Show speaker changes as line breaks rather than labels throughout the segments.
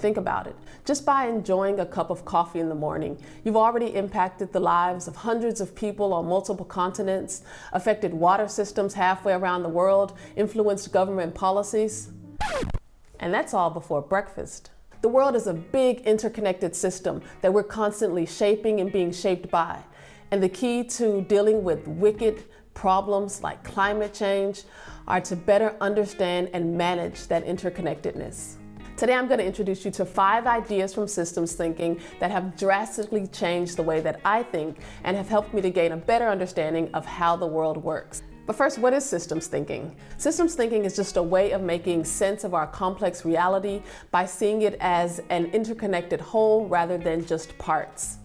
Think about it. Just by enjoying a cup of coffee in the morning, you've already impacted the lives of hundreds of people on multiple continents, affected water systems halfway around the world, influenced government policies. And that's all before breakfast. The world is a big interconnected system that we're constantly shaping and being shaped by. And the key to dealing with wicked problems like climate change are to better understand and manage that interconnectedness. Today, I'm going to introduce you to 5 ideas from systems thinking that have drastically changed the way that I think and have helped me to gain a better understanding of how the world works. But first, what is systems thinking? Systems thinking is just a way of making sense of our complex reality by seeing it as an interconnected whole rather than just parts.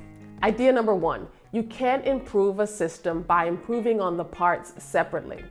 Idea number 1, you can't improve a system by improving on the parts separately.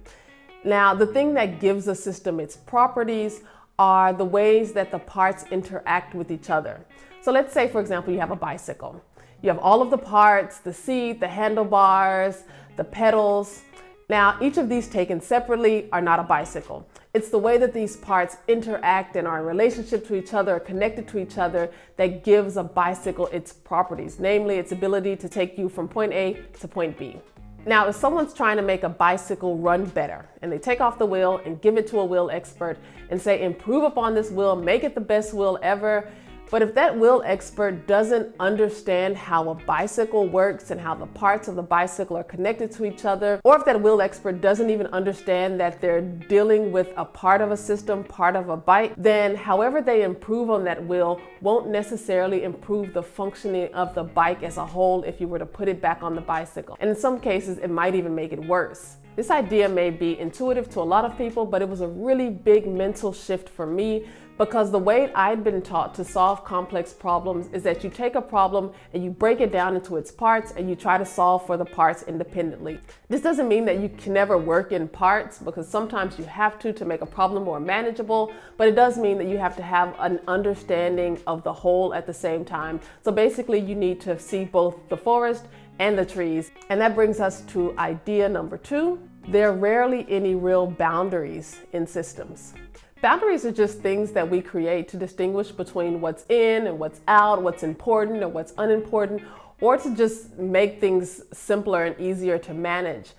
Now, the thing that gives a system its properties are the ways that the parts interact with each other. So let's say, for example, you have a bicycle. You have all of the parts, the seat, the handlebars, the pedals. Now, each of these taken separately are not a bicycle. It's the way that these parts interact and are in relationship to each other, connected to each other, that gives a bicycle its properties, namely its ability to take you from point A to point B. Now, if someone's trying to make a bicycle run better and they take off the wheel and give it to a wheel expert and say, improve upon this wheel, make it the best wheel ever. But if that wheel expert doesn't understand how a bicycle works and how the parts of the bicycle are connected to each other, or if that wheel expert doesn't even understand that they're dealing with a part of a system, part of a bike, then however they improve on that wheel won't necessarily improve the functioning of the bike as a whole if you were to put it back on the bicycle. And in some cases, it might even make it worse. This idea may be intuitive to a lot of people, but it was a really big mental shift for me because the way I'd been taught to solve complex problems is that you take a problem and you break it down into its parts and you try to solve for the parts independently. This doesn't mean that you can never work in parts, because sometimes you have to make a problem more manageable, but it does mean that you have to have an understanding of the whole at the same time. So basically you need to see both the forest and the trees. And that brings us to idea number 2. There are rarely any real boundaries in systems. Boundaries are just things that we create to distinguish between what's in and what's out, what's important and what's unimportant, or to just make things simpler and easier to manage.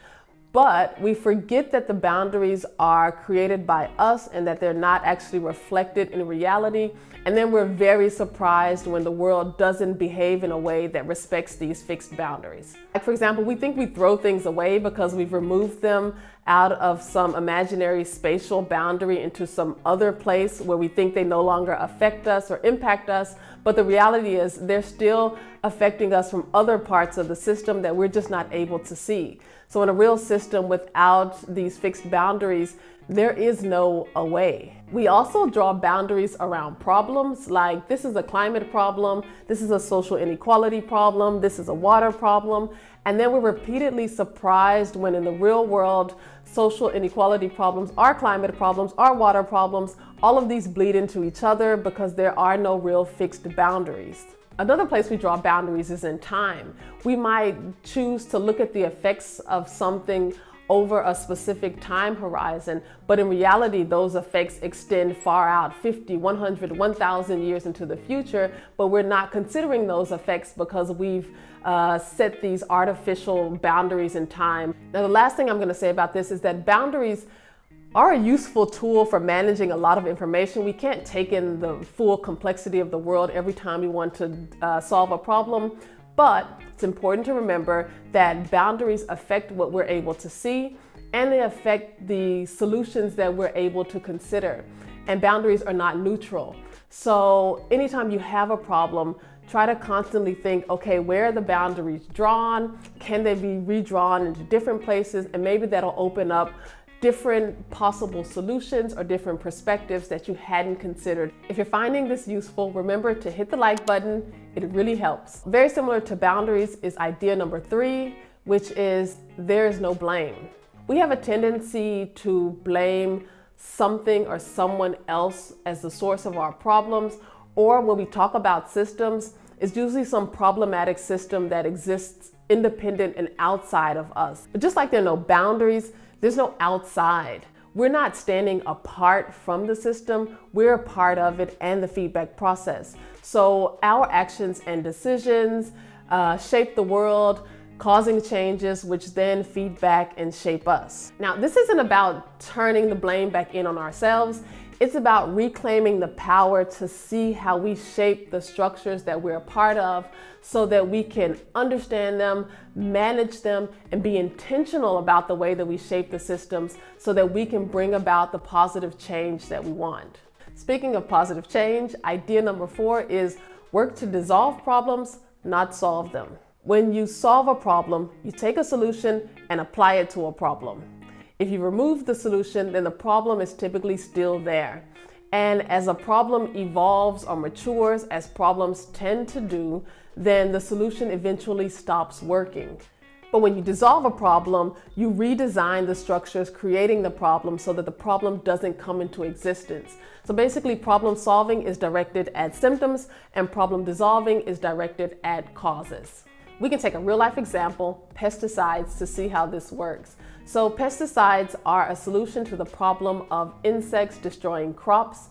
But we forget that the boundaries are created by us and that they're not actually reflected in reality. And then we're very surprised when the world doesn't behave in a way that respects these fixed boundaries. Like, for example, we think we throw things away because we've removed them out of some imaginary spatial boundary into some other place where we think they no longer affect us or impact us. But the reality is they're still affecting us from other parts of the system that we're just not able to see. So in a real system without these fixed boundaries, there is no away. We also draw boundaries around problems, like this is a climate problem, this is a social inequality problem, this is a water problem. And then we're repeatedly surprised when in the real world, social inequality problems are climate problems, are water problems. All of these bleed into each other because there are no real fixed boundaries. Another place we draw boundaries is in time. We might choose to look at the effects of something over a specific time horizon, but in reality, those effects extend far out, 50, 100, 1,000 years into the future, but we're not considering those effects because we've set these artificial boundaries in time. Now, the last thing I'm going to say about this is that boundaries are a useful tool for managing a lot of information. We can't take in the full complexity of the world every time we want to solve a problem, but it's important to remember that boundaries affect what we're able to see and they affect the solutions that we're able to consider. And boundaries are not neutral. So anytime you have a problem, try to constantly think, okay, where are the boundaries drawn? Can they be redrawn into different places? And maybe that'll open up different possible solutions or different perspectives that you hadn't considered. If you're finding this useful, remember to hit the like button. It really helps. Very similar to boundaries is idea number 3, which is there is no blame. We have a tendency to blame something or someone else as the source of our problems, or when we talk about systems, it's usually some problematic system that exists independent and outside of us. But just like there are no boundaries, there's no outside. we're not standing apart from the system, we're a part of it and the feedback process. So our actions and decisions shape the world, causing changes which then feed back and shape us. Now, this isn't about turning the blame back in on ourselves. It's about reclaiming the power to see how we shape the structures that we're a part of so that we can understand them, manage them, and be intentional about the way that we shape the systems so that we can bring about the positive change that we want. Speaking of positive change, idea number 4 is work to dissolve problems, not solve them. When you solve a problem, you take a solution and apply it to a problem. If you remove the solution, then the problem is typically still there. And as a problem evolves or matures, as problems tend to do, then the solution eventually stops working. But when you dissolve a problem, you redesign the structures creating the problem so that the problem doesn't come into existence. So basically, problem solving is directed at symptoms and problem dissolving is directed at causes. We can take a real life example, pesticides, to see how this works. So pesticides are a solution to the problem of insects destroying crops.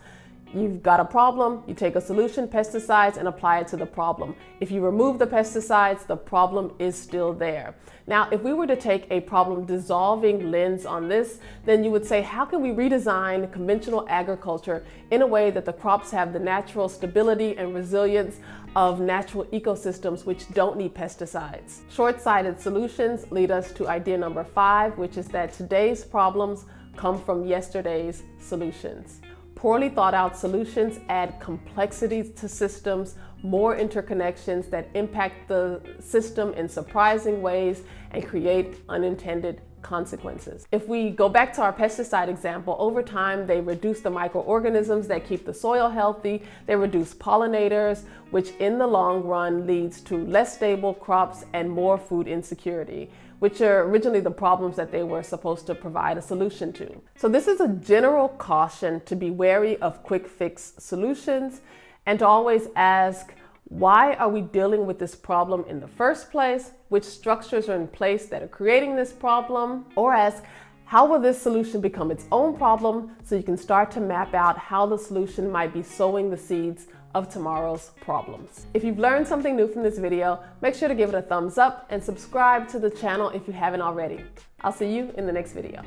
You've got a problem, you take a solution, pesticides, and apply it to the problem. If you remove the pesticides, the problem is still there. Now, if we were to take a problem dissolving lens on this, then you would say, how can we redesign conventional agriculture in a way that the crops have the natural stability and resilience of natural ecosystems which don't need pesticides? Short-sighted solutions lead us to idea number 5, which is that today's problems come from yesterday's solutions. Poorly thought out solutions add complexities to systems, more interconnections that impact the system in surprising ways and create unintended consequences. If we go back to our pesticide example, over time they reduce the microorganisms that keep the soil healthy, they reduce pollinators, which in the long run leads to less stable crops and more food insecurity, which are originally the problems that they were supposed to provide a solution to. So this is a general caution to be wary of quick fix solutions and to always ask, why are we dealing with this problem in the first place? Which structures are in place that are creating this problem? Or ask, how will this solution become its own problem so you can start to map out how the solution might be sowing the seeds of tomorrow's problems. If you've learned something new from this video, make sure to give it a thumbs up and subscribe to the channel if you haven't already. I'll see you in the next video.